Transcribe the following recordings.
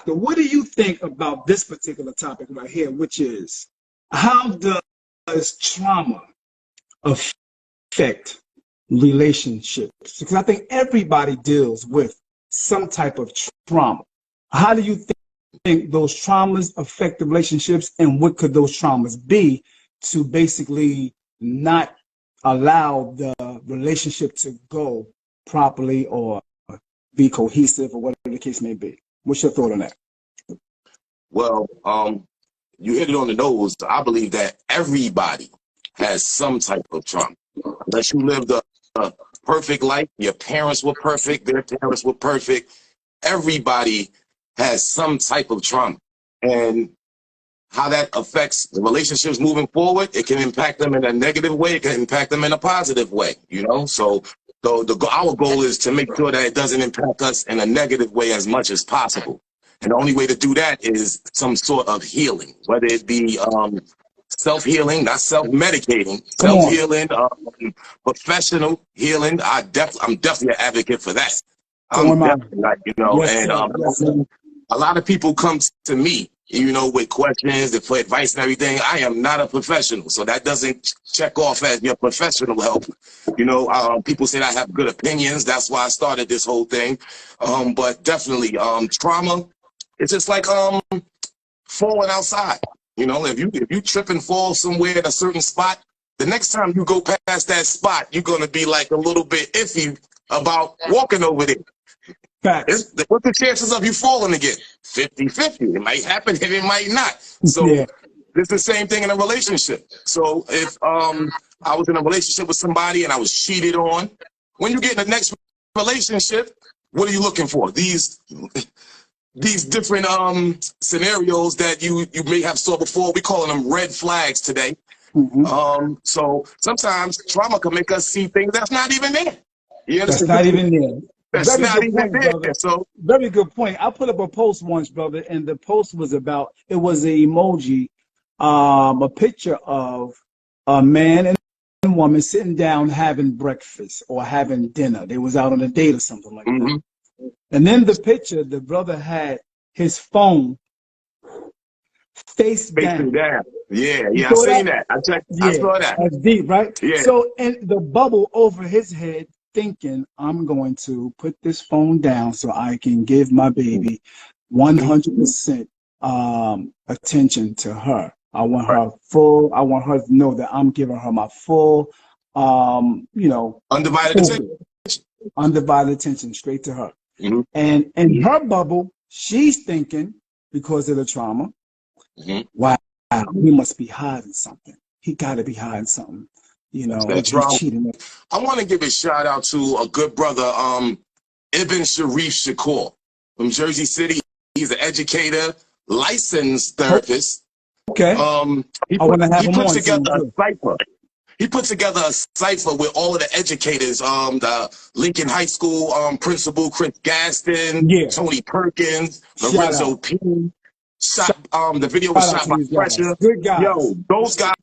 Doctor, what do you think about this particular topic right here, which is how does trauma affect relationships? Because I think everybody deals with some type of trauma. How do you think those traumas affect the relationships, and what could those traumas be to basically not allow the relationship to go properly or be cohesive or whatever the case may be? What's your thought on that? Well, you hit it on the nose. I believe that everybody has some type of trauma. Unless you lived a perfect life, your parents were perfect, their parents were perfect. Everybody has some type of trauma. And how that affects the relationships moving forward, it can impact them in a negative way, it can impact them in a positive way, you know? So our goal is to make sure that it doesn't impact us in a negative way as much as possible. And the only way to do that is some sort of healing, whether it be self-healing, not self-medicating, self-healing, professional healing. I'm definitely an advocate for that. I'm definitely like, you know, yes, and a lot of people come to me, you know, with questions and for advice and everything. I am not a professional, so that doesn't check off as your professional help. You know, people say I have good opinions. That's why I started this whole thing. But definitely, trauma, it's just like falling outside. You know, if you trip and fall somewhere at a certain spot, the next time you go past that spot, you're gonna be like a little bit iffy about walking over there. What's the chances of you falling again? 50-50. It might happen and it might not. So it's the same thing in a relationship. So if I was in a relationship with somebody and I was cheated on, when you get in the next relationship, what are you looking for? These different scenarios that you may have saw before. We calling them red flags today. So sometimes trauma can make us see things that's not even there. You understand? That's not even there. That's not even there. So very good point. I put up a post once, brother, and the post was about, it was an emoji, a picture of a man and a woman sitting down having breakfast or having dinner. They was out on a date or something like that. And then the picture, the brother had his phone face down. Yeah, I seen that. I saw that. That's deep, right? Yeah. So in the bubble over his head, thinking, I'm going to put this phone down so I can give my baby 100% attention to her. I want her to know that I'm giving her my full, you know, undivided attention straight to her. And in her bubble, she's thinking, because of the trauma, wow, he must be hiding something. He got to be hiding something. You know, he's cheating. I want to give a shout out to a good brother, Ibn Sharif Shakur from Jersey City. He's an educator, licensed therapist. Okay. He put together a cipher. He put together a cipher with all of the educators, the Lincoln High School principal, Chris Gaston, Tony Perkins, Lorenzo P. The video was shot by Pressure. Good guys. Yo, those guys,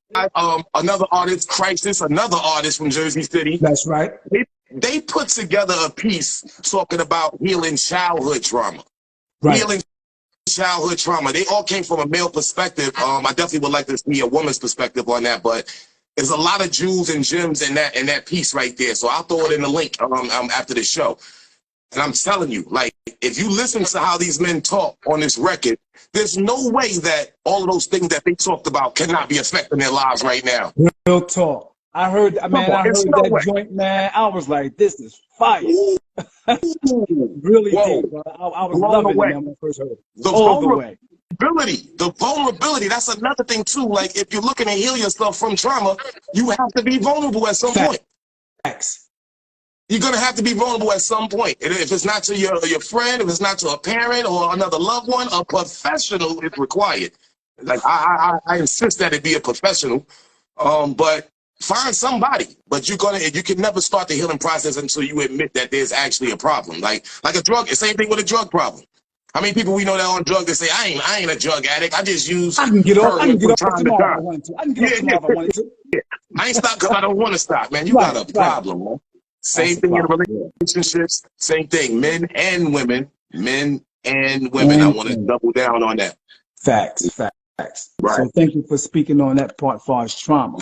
another artist, Crisis, another artist from Jersey City. That's right. They put together a piece talking about healing childhood trauma. Healing childhood trauma. They all came from a male perspective. I definitely would like to see a woman's perspective on that, but there's a lot of jewels and gems in that piece right there. So I'll throw it in the link after the show. And I'm telling you, like, if you listen to how these men talk on this record, there's no way that all of those things that they talked about cannot be affecting their lives right now. Real talk. I heard that joint, man. I was like, this is fire. Really deep, bro. I was loving it when I first heard it. The vulnerability, that's another thing too. Like, if you're looking to heal yourself from trauma, you have to be vulnerable at some point. You're going to have to be vulnerable at some point. And if it's not to your friend, if it's not to a parent or another loved one, a professional is required. Like, I insist that it be a professional. But find somebody. But you can never start the healing process until you admit that there's actually a problem. Like a drug, same thing with a drug problem. How many people we know that on drugs that say, I ain't a drug addict. I just use I can get off tomorrow if I want to. I can get off tomorrow if I wanted to. I ain't stopped because I don't want to stop, man. You got a problem, man. Same thing in relationships, same thing. Men and women, men and women. I want to And double down on that. facts. Right. So thank you for speaking on that part as far as trauma.